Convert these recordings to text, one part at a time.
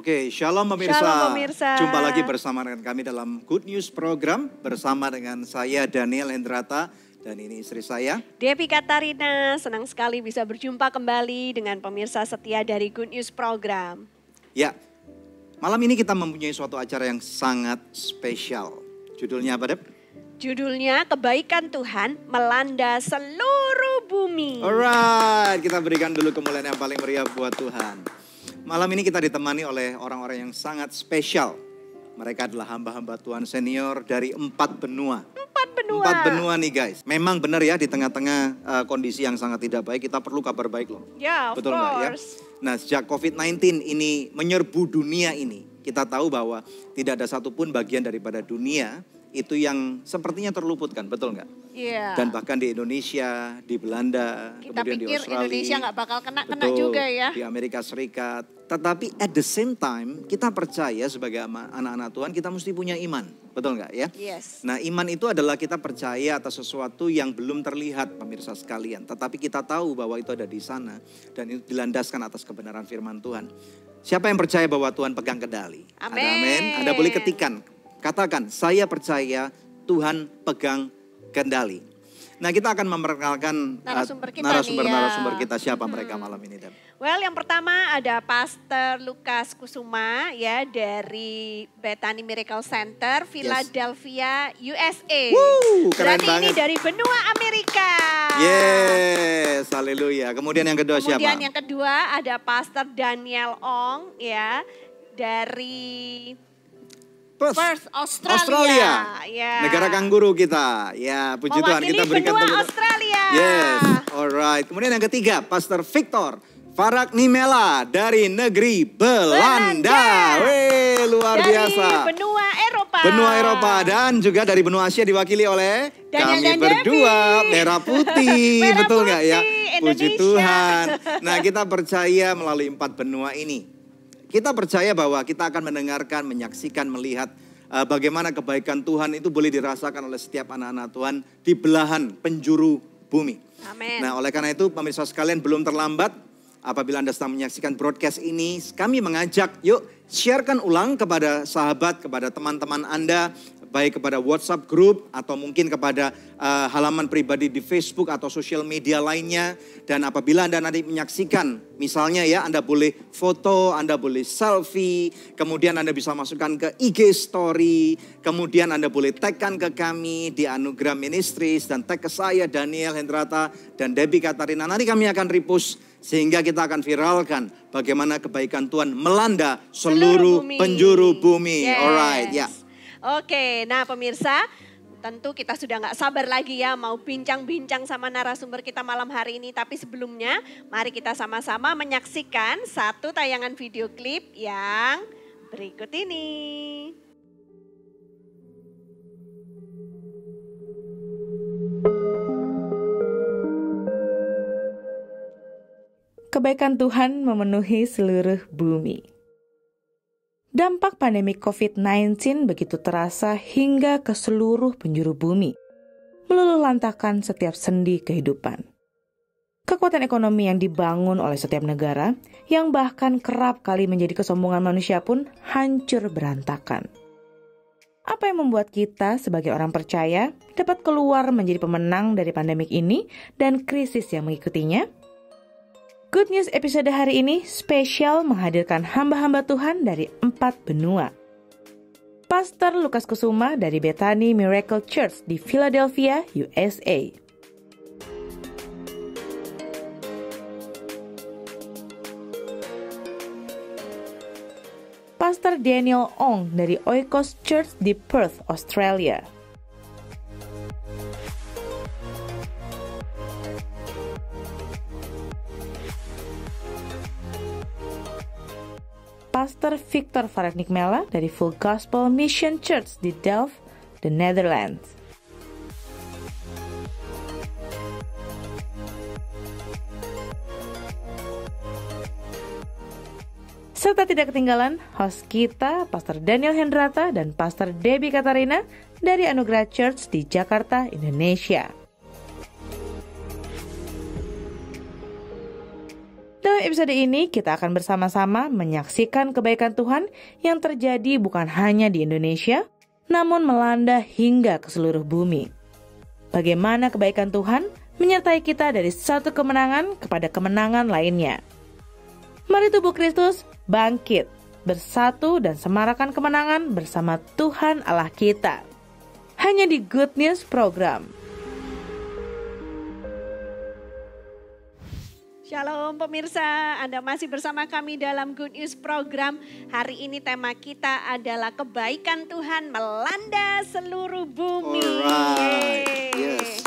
Oke, shalom pemirsa. Shalom pemirsa. Jumpa lagi bersama dengan kami dalam Good News Program. Bersama dengan saya Daniel Hendrata dan ini istri saya. Devi Katarina, senang sekali bisa berjumpa kembali dengan pemirsa setia dari Good News Program. Ya, malam ini kita mempunyai suatu acara yang sangat spesial. Judulnya apa, Dep? Judulnya Kebaikan Tuhan Melanda Seluruh Bumi. Alright, kita berikan dulu kemuliaan yang paling meriah buat Tuhan. Malam ini kita ditemani oleh orang-orang yang sangat spesial. Mereka adalah hamba-hamba Tuhan senior dari 4 benua. 4 benua nih guys. Memang benar ya, di tengah-tengah kondisi yang sangat tidak baik, kita perlu kabar baik loh. Ya, betul nggak ya? Nah, sejak COVID-19 ini menyerbu dunia ini, kita tahu bahwa tidak ada satupun bagian daripada dunia itu yang sepertinya terluputkan, betul nggak? Iya. Dan bahkan di Indonesia, di Belanda, kita kemudian di pikir Australia. Indonesia nggak bakal kena betul, juga ya. Di Amerika Serikat. Tetapi at the same time kita percaya sebagai anak-anak Tuhan kita mesti punya iman. Betul nggak ya? Yes. Nah, iman itu adalah kita percaya atas sesuatu yang belum terlihat pemirsa sekalian. Tetapi kita tahu bahwa itu ada di sana. Dan itu dilandaskan atas kebenaran firman Tuhan. Siapa yang percaya bahwa Tuhan pegang kendali? Amin. Ada amin. Anda boleh ketikan. Katakan, saya percaya Tuhan pegang kendali. Nah, kita akan memperkenalkan narasumber kita. Siapa mereka malam ini, Deb? Well, yang pertama ada Pastor Lukas Kusuma ya dari Bethany Miracle Center, Philadelphia, USA. Keren Berarti banget. ini dari benua Amerika. Yes, haleluya. Kemudian yang kedua siapa? Kemudian yang kedua ada Pastor Daniel Ong ya dari Perth, Australia. Ya. Negara kangguru kita. Ya, puji Tuhan kita berikan benua tepuk. Australia. Yes, alright. Kemudian yang ketiga, Pastor Victor Farak Nimela dari negeri Belanda. Weh, luar biasa. Dari benua Eropa. Benua Eropa dan juga dari benua Asia diwakili oleh Daniel kami dan berdua, Devi. Merah Putih. Merah Betul nggak ya? Putih, Puji Indonesia. Tuhan. Nah, kita percaya melalui 4 benua ini. Kita percaya bahwa kita akan mendengarkan, menyaksikan, melihat bagaimana kebaikan Tuhan itu boleh dirasakan oleh setiap anak-anak Tuhan di belahan penjuru bumi. Amin. Nah, oleh karena itu pemirsa sekalian belum terlambat apabila Anda sedang menyaksikan broadcast ini, kami mengajak yuk sharekan ulang kepada sahabat, kepada teman-teman Anda, baik kepada WhatsApp group atau mungkin kepada halaman pribadi di Facebook atau sosial media lainnya. Dan apabila Anda nanti menyaksikan, misalnya ya Anda boleh foto, Anda boleh selfie, kemudian Anda bisa masukkan ke IG story, kemudian Anda boleh tagkan ke kami di Anugerah Ministries dan tag ke saya Daniel Hendrata dan Debbie Katarina. Nanti kami akan repost sehingga kita akan viralkan bagaimana kebaikan Tuhan melanda seluruh penjuru bumi. Yes. Alright, ya. Oke, nah pemirsa, tentu kita sudah gak sabar lagi ya mau bincang-bincang sama narasumber kita malam hari ini. Tapi sebelumnya, mari kita sama-sama menyaksikan satu tayangan video klip yang berikut ini. Kebaikan Tuhan memenuhi seluruh bumi. Dampak pandemi COVID-19 begitu terasa hingga ke seluruh penjuru bumi, meluluh lantakan setiap sendi kehidupan. Kekuatan ekonomi yang dibangun oleh setiap negara, yang bahkan kerap kali menjadi kesombongan manusia pun hancur berantakan. Apa yang membuat kita sebagai orang percaya dapat keluar menjadi pemenang dari pandemik ini dan krisis yang mengikutinya? Good News episode hari ini spesial menghadirkan hamba-hamba Tuhan dari 4 benua. Pastor Lukas Kusuma dari Bethany Miracle Church di Philadelphia, USA. Pastor Daniel Ong dari Oikos Church di Perth, Australia. Pastor Victor Farak Nimela dari Full Gospel Mission Church di Delft, the Netherlands. Serta tidak ketinggalan host kita, Pastor Daniel Hendrata dan Pastor Debbie Katarina dari Anugerah Church di Jakarta, Indonesia. Dalam Dalam episode ini, kita akan bersama-sama menyaksikan kebaikan Tuhan yang terjadi bukan hanya di Indonesia, namun melanda hingga ke seluruh bumi. Bagaimana kebaikan Tuhan menyertai kita dari satu kemenangan kepada kemenangan lainnya. Mari tubuh Kristus bangkit, bersatu dan semarakan kemenangan bersama Tuhan Allah kita. Hanya di Good News Program. Shalom pemirsa, Anda masih bersama kami dalam Good News Program. Hari ini tema kita adalah kebaikan Tuhan melanda seluruh bumi. Alright, yes.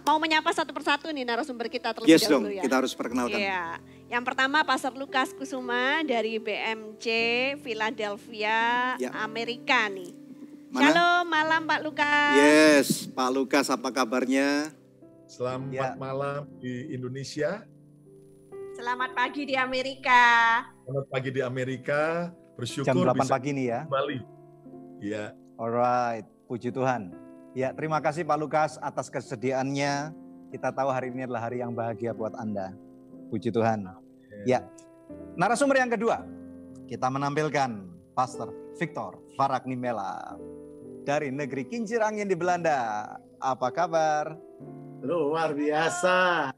Mau menyapa satu persatu nih narasumber kita terlebih Yes dahulu dong, ya. kita harus perkenalkan. Iya. Yang pertama Pastor Lukas Kusuma dari BMC Philadelphia, Ya. Amerika nih. Mana? Shalom, malam Pak Lukas. Yes, Pak Lukas apa kabarnya? Selamat malam di Indonesia. Selamat pagi di Amerika. Selamat pagi di Amerika. Bersyukur Jam 8 bisa pagi nih ya. kembali. Ya, Alright, puji Tuhan. Ya, terima kasih Pak Lukas atas kesediaannya. Kita tahu hari ini adalah hari yang bahagia buat Anda. Puji Tuhan. Ya, narasumber yang kedua. Kita menampilkan Pastor Victor Varaknimela dari negeri kincir angin di Belanda. Apa kabar? Luar biasa.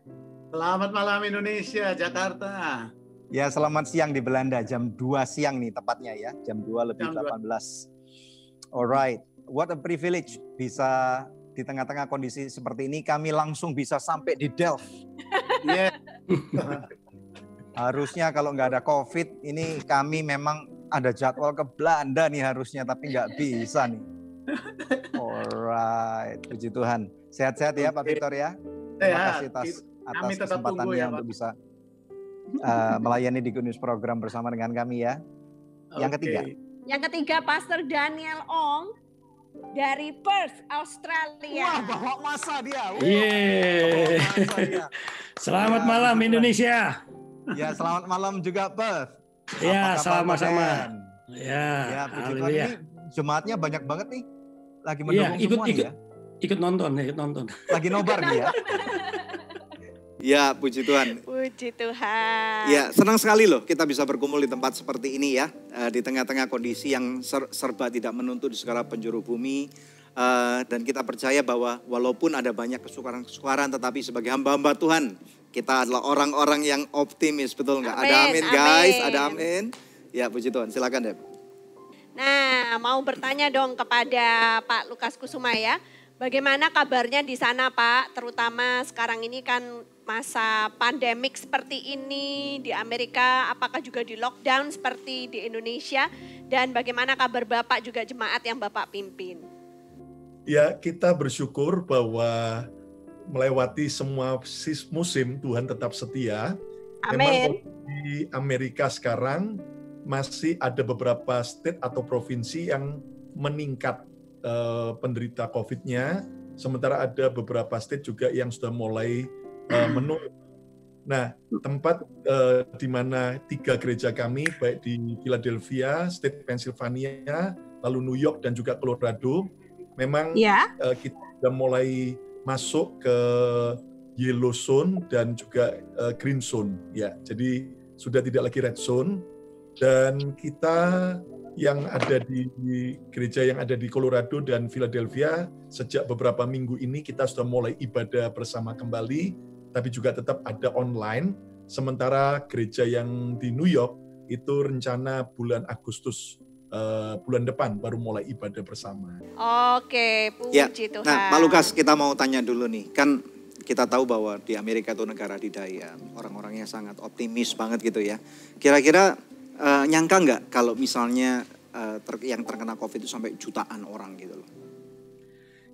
Selamat malam Indonesia, Jakarta. Ya, selamat siang di Belanda. Jam 2 siang nih tepatnya ya. Jam 2 lebih Jam 2. 18. Alright, what a privilege bisa di tengah-tengah kondisi seperti ini kami langsung bisa sampai di Delft. Yeah. Harusnya kalau nggak ada COVID ini kami memang ada jadwal ke Belanda nih harusnya, tapi nggak bisa nih. Alright, puji Tuhan. Sehat-sehat ya Pak Victor ya. Terima kasih atas Kami tetap tunggu kesempatannya ya, Pak. untuk bisa melayani di Good News Program bersama dengan kami ya. Yang ketiga. Yang ketiga Pastor Daniel Ong dari Perth, Australia. Wah, bawa masa dia. Wah, Yeay. bawa masa dia. Selamat Ya, malam puji Tuhan. Indonesia. Ya, selamat malam juga Perth. Ya, Apa kabar, sama-sama. Pak Den? Ya, Ya, puji Tuhan, haleluya. ini jemaatnya banyak banget nih. Lagi Iya, mendukung semua nih ya. ikut nonton. Lagi nobar nih ya. Ya, puji Tuhan. Puji Tuhan. Ya, senang sekali loh kita bisa berkumpul di tempat seperti ini ya. Di tengah-tengah kondisi yang serba tidak menentu di segala penjuru bumi. Dan kita percaya bahwa walaupun ada banyak kesukaran-kesukaran, tetapi sebagai hamba-hamba Tuhan, kita adalah orang-orang yang optimis, betul nggak? Ada amin guys, ada amin. Ya, puji Tuhan. Silakan Deb. Nah, mau bertanya dong kepada Pak Lukas Kusuma ya. Bagaimana kabarnya di sana Pak? Terutama sekarang ini kan masa pandemik seperti ini di Amerika. Apakah juga di lockdown seperti di Indonesia? Dan bagaimana kabar Bapak juga jemaat yang Bapak pimpin? ya kita bersyukur bahwa melewati semua musim Tuhan tetap setia. Memang Amin. di Amerika sekarang masih ada beberapa state atau provinsi yang meningkat penderita COVID-nya, sementara ada beberapa state juga yang sudah mulai menurun. Nah, tempat di mana 3 gereja kami, baik di Philadelphia, State Pennsylvania, lalu New York dan juga Colorado, memang kita sudah mulai masuk ke yellow zone dan juga green zone. Ya, jadi sudah tidak lagi red zone. Dan kita yang ada di gereja yang ada di Colorado dan Philadelphia, sejak beberapa minggu ini kita sudah mulai ibadah bersama kembali, tapi juga tetap ada online. Sementara gereja yang di New York itu rencana bulan Agustus bulan depan baru mulai ibadah bersama. Oke, Ya, puji Tuhan. nah Pak Lukas kita mau tanya dulu nih, kan kita tahu bahwa di Amerika itu negara adidaya, orang-orangnya sangat optimis banget gitu ya. Kira-kira nyangka nggak kalau misalnya yang terkena COVID itu sampai jutaan orang gitu loh?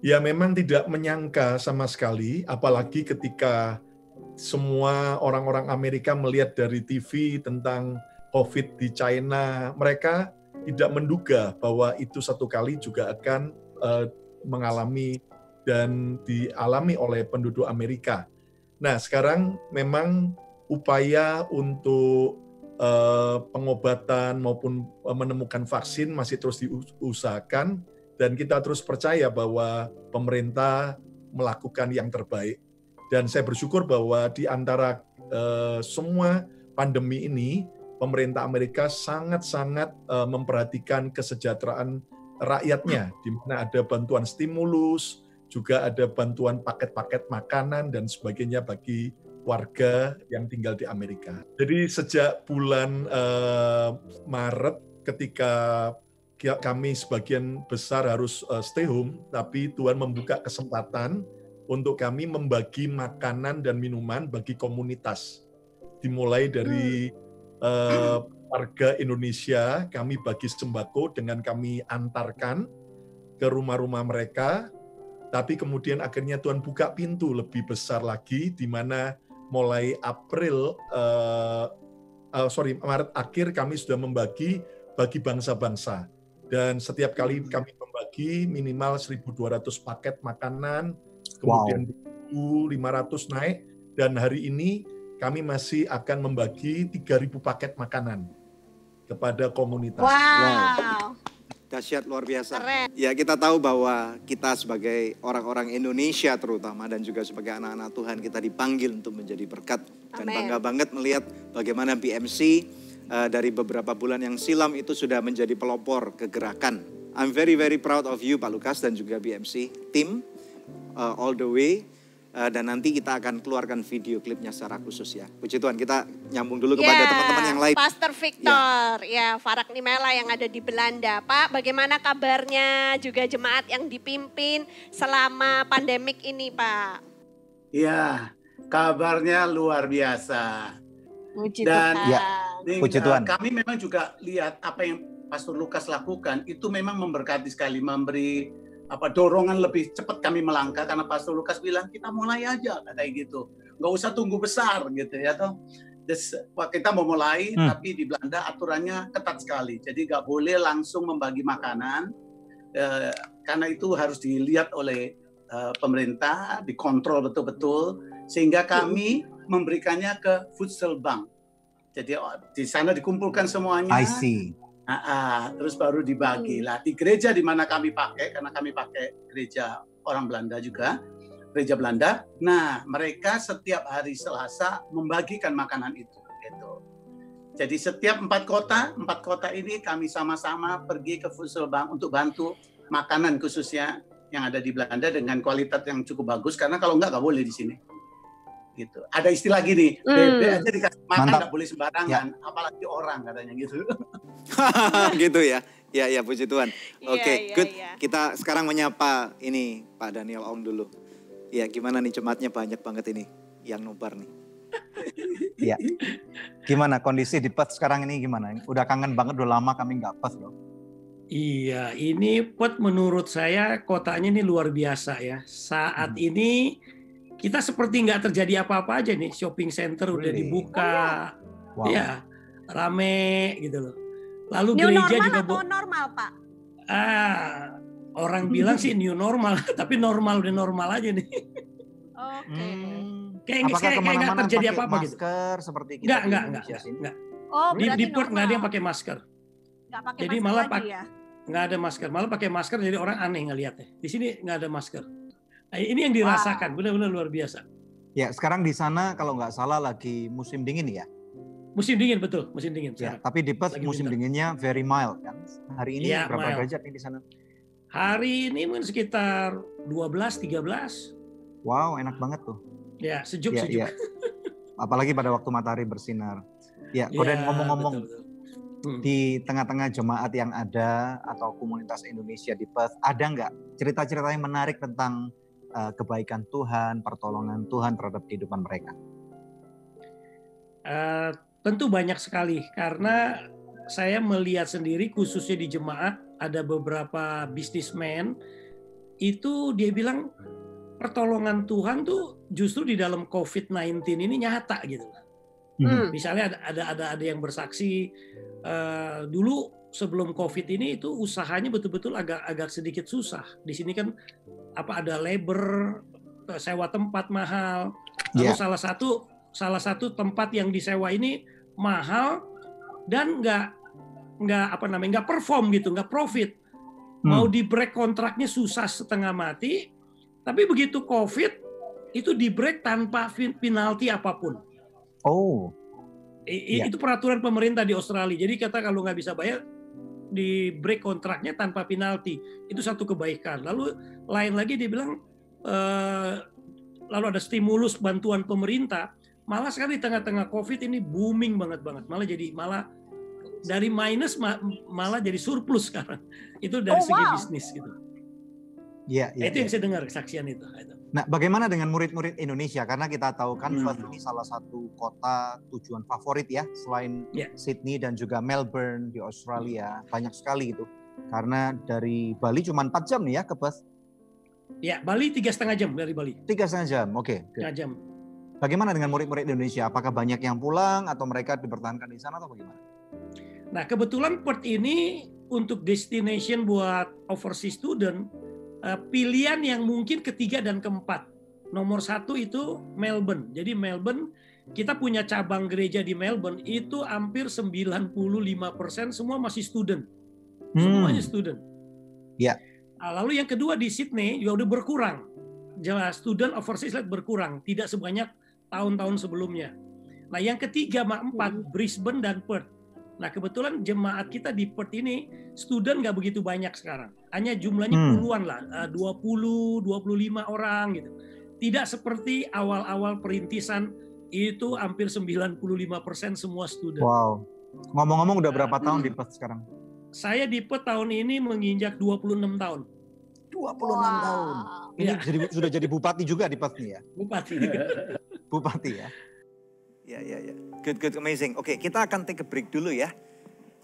Ya memang tidak menyangka sama sekali, apalagi ketika semua orang-orang Amerika melihat dari TV tentang COVID di China, mereka tidak menduga bahwa itu satu kali juga akan mengalami dan dialami oleh penduduk Amerika. Nah sekarang memang upaya untuk pengobatan maupun menemukan vaksin masih terus diusahakan, dan kita terus percaya bahwa pemerintah melakukan yang terbaik. Dan saya bersyukur bahwa di antara semua pandemi ini, pemerintah Amerika sangat-sangat memperhatikan kesejahteraan rakyatnya, di mana ada bantuan stimulus, juga ada bantuan paket-paket makanan dan sebagainya bagi warga yang tinggal di Amerika. Jadi sejak bulan Maret ketika kami sebagian besar harus stay home, tapi Tuhan membuka kesempatan untuk kami membagi makanan dan minuman bagi komunitas. Dimulai dari warga Indonesia, kami bagi sembako dengan kami antarkan ke rumah-rumah mereka, tapi kemudian akhirnya Tuhan buka pintu lebih besar lagi, di mana mulai Maret akhir kami sudah membagi bagi bangsa-bangsa. Dan setiap kali kami membagi minimal 1.200 paket makanan, kemudian 1.500 naik, dan hari ini kami masih akan membagi 3.000 paket makanan kepada komunitas. Wow. Dahsyat, luar biasa. Keren. Ya, kita tahu bahwa kita sebagai orang-orang Indonesia terutama dan juga sebagai anak-anak Tuhan, kita dipanggil untuk menjadi berkat. Dan Amen. bangga banget melihat bagaimana BMC dari beberapa bulan yang silam itu sudah menjadi pelopor kegerakan. I'm very proud of you Pak Lukas dan juga BMC team all the way. Dan nanti kita akan keluarkan video klipnya secara khusus ya. Puji Tuhan, kita nyambung dulu kepada teman-teman yang lain. Pastor Victor, Farak Nimela yang ada di Belanda. Pak, bagaimana kabarnya juga jemaat yang dipimpin selama pandemik ini, Pak? Ya, kabarnya luar biasa. Puji Dan Tuhan. Puji Tuhan. Kami memang juga lihat apa yang Pastor Lukas lakukan, itu memang memberkati sekali, memberi dorongan lebih cepat kami melangkah, karena Pastor Lukas bilang kita mulai aja kayak gitu, nggak usah tunggu besar gitu ya toh. Kita mau mulai, tapi di Belanda aturannya ketat sekali, jadi nggak boleh langsung membagi makanan, karena itu harus dilihat oleh pemerintah, dikontrol betul-betul, sehingga kami memberikannya ke Futsal Bank. Jadi di sana dikumpulkan semuanya. I see. Terus baru dibagi lah di gereja di mana kami pakai, karena kami pakai gereja orang Belanda juga, gereja Belanda. Nah, mereka setiap hari Selasa membagikan makanan itu. Gitu. Jadi setiap 4 kota ini kami sama-sama pergi ke Futsal Bank untuk bantu makanan khususnya yang ada di Belanda dengan kualitas yang cukup bagus, karena kalau nggak boleh di sini. Gitu. Ada istilah gini, bebek aja dikasih makan nggak boleh sembarangan, apalagi orang katanya gitu. Gitu ya. Ya, puji Tuhan. Oke, good. Iya. Kita sekarang menyapa ini Pak Daniel Ong dulu. Ya, gimana nih jemaatnya banyak banget ini yang nobar nih. Ya. Gimana kondisi di Perth sekarang ini gimana? Udah kangen banget, udah lama kami nggak Perth loh. Iya, ini Perth menurut saya kotanya ini luar biasa ya. Saat ini kita seperti nggak terjadi apa-apa aja nih. Shopping center udah dibuka, ya rame gitu loh. Lalu New gereja normal juga atau normal, Pak? Orang bilang sih new normal, tapi udah normal aja nih. Oke. Apakah Kayak nggak terjadi apa-apa gitu. Masker seperti kita Enggak. Oh, Di berarti Perth nggak ada yang pakai masker. Nggak pakai Jadi masker malah lagi ya? nggak ada masker, malah pakai masker jadi orang aneh ngelihatnya. Di sini nggak ada masker. Nah, ini yang dirasakan, benar-benar luar biasa. Ya, sekarang di sana kalau nggak salah lagi musim dingin ya. Musim dingin, betul, musim dingin. Ya, tapi di Perth musim dinginnya very mild kan. Hari ini berapa derajat nih di sana? Hari ini mungkin sekitar 12-13. Wow, enak banget tuh. Ya, sejuk. Ya. Apalagi pada waktu matahari bersinar. Ya, Koden ngomong-ngomong, di tengah-tengah jemaat yang ada atau komunitas Indonesia di Perth, ada nggak cerita-cerita yang menarik tentang kebaikan Tuhan, pertolongan Tuhan terhadap kehidupan mereka? Tentu banyak sekali, karena saya melihat sendiri khususnya di jemaat ada beberapa businessman itu dia bilang pertolongan Tuhan tuh justru di dalam COVID-19 ini nyata gitu. Misalnya ada yang bersaksi dulu sebelum COVID ini itu usahanya betul-betul agak sedikit susah. Di sini kan ada labor, sewa tempat mahal. Lalu salah satu tempat yang disewa ini mahal dan nggak perform gitu, nggak profit. Mau di break kontraknya susah setengah mati. Tapi begitu COVID itu di break tanpa penalti apapun. Oh. Itu peraturan pemerintah di Australia. Jadi kata kalau nggak bisa bayar, di break kontraknya tanpa penalti. Itu satu kebaikan. Lalu lain lagi dia bilang, lalu ada stimulus bantuan pemerintah. Malah sekali di tengah-tengah COVID ini booming banget. Malah dari minus malah jadi surplus sekarang. Itu dari segi bisnis gitu. Itu yang saya dengar kesaksian itu. Nah, bagaimana dengan murid-murid Indonesia? Karena kita tahu kan Perth ini salah satu kota tujuan favorit ya, selain Sydney dan juga Melbourne di Australia. Banyak sekali itu. Karena dari Bali cuma 4 jam nih ya ke Perth. Ya, Bali 3,5 jam dari Bali. 3,5 jam, oke. 3 jam. Bagaimana dengan murid-murid Indonesia? Apakah banyak yang pulang atau mereka dipertahankan di sana atau bagaimana? Nah, kebetulan Perth ini untuk destination buat overseas student, pilihan yang mungkin ketiga dan keempat. Nomor 1 itu Melbourne. Jadi Melbourne, kita punya cabang gereja di Melbourne, itu hampir 95% semua masih student. Semuanya student. Ya. Lalu yang kedua di Sydney juga udah berkurang. Student overseas berkurang, tidak sebanyak tahun-tahun sebelumnya. Nah, yang ketiga, 4, Brisbane dan Perth. Nah, kebetulan jemaat kita di Perth ini student nggak begitu banyak sekarang. Hanya jumlahnya puluhan lah, 20, 25 orang gitu. Tidak seperti awal-awal perintisan itu hampir 95% semua student. Wow. Ngomong-ngomong udah berapa tahun di Perth sekarang? Saya di Perth tahun ini menginjak 26 tahun. 26 tahun. Ini sudah jadi bupati juga di Perth nih ya? Bupati. Bupati ya? Ya. Good, amazing. Oke, kita akan take a break dulu ya.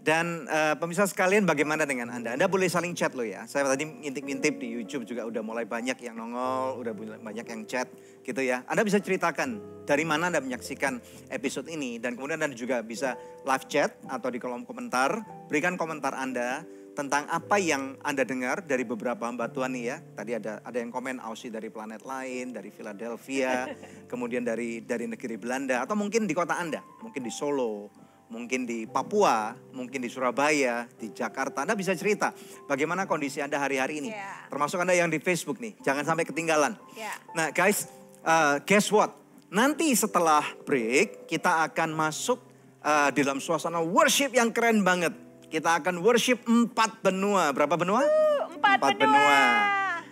Dan pemirsa sekalian, bagaimana dengan Anda? Anda boleh saling chat loh ya. Saya tadi ngintip-ngintip di YouTube juga udah mulai banyak yang nongol, udah banyak yang chat gitu ya. Anda bisa ceritakan dari mana Anda menyaksikan episode ini. Dan kemudian Anda juga bisa live chat atau di kolom komentar. Berikan komentar Anda tentang apa yang Anda dengar dari beberapa hamba Tuhan nih ya. Tadi ada yang komen Aussie dari planet lain, dari Philadelphia, kemudian dari negeri Belanda, atau mungkin di kota Anda, mungkin di Solo, mungkin di Papua, mungkin di Surabaya, di Jakarta. Anda bisa cerita bagaimana kondisi Anda hari-hari ini. Termasuk Anda yang di Facebook nih, jangan sampai ketinggalan. Nah guys, guess what? Nanti setelah break, kita akan masuk di dalam suasana worship yang keren banget. Kita akan worship 4 benua. Berapa benua? 4 benua.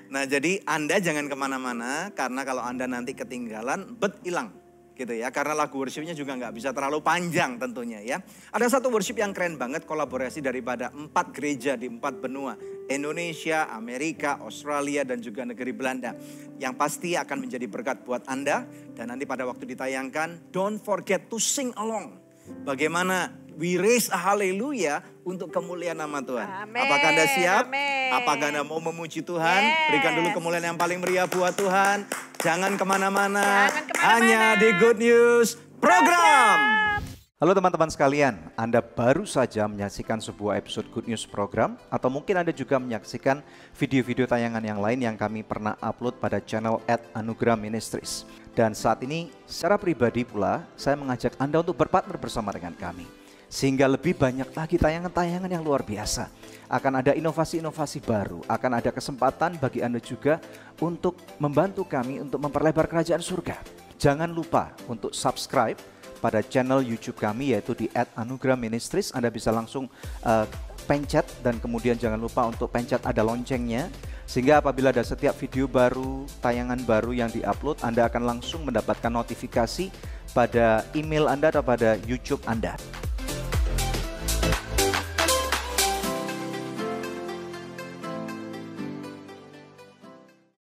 Nah, jadi Anda jangan kemana-mana. Karena kalau Anda nanti ketinggalan, hilang. Gitu ya. Karena lagu worshipnya juga nggak bisa terlalu panjang tentunya ya. Ada satu worship yang keren banget. Kolaborasi daripada 4 gereja di 4 benua. Indonesia, Amerika, Australia, dan juga negeri Belanda. Yang pasti akan menjadi berkat buat Anda. Dan nanti pada waktu ditayangkan, don't forget to sing along. Bagaimana we raise a hallelujah untuk kemuliaan nama Tuhan. Amen. Apakah Anda siap? Amen. Apakah Anda mau memuji Tuhan? Berikan dulu kemuliaan yang paling meriah buat Tuhan. Jangan kemana-mana. Hanya di Good News Program. Halo teman-teman sekalian, Anda baru saja menyaksikan sebuah episode Good News Program, atau mungkin Anda juga menyaksikan video-video tayangan yang lain yang kami pernah upload pada channel @Anugerah Ministries. Dan saat ini secara pribadi pula saya mengajak Anda untuk berpartner bersama dengan kami. Sehingga lebih banyak lagi tayangan-tayangan yang luar biasa. Akan ada inovasi-inovasi baru, akan ada kesempatan bagi Anda juga untuk membantu kami untuk memperlebar kerajaan surga. Jangan lupa untuk subscribe pada channel YouTube kami yaitu di @Anugerah Ministries. Anda bisa langsung pencet dan kemudian jangan lupa untuk pencet ada loncengnya. Sehingga apabila ada setiap video baru, tayangan baru yang diupload, Anda akan langsung mendapatkan notifikasi pada email Anda atau pada YouTube Anda.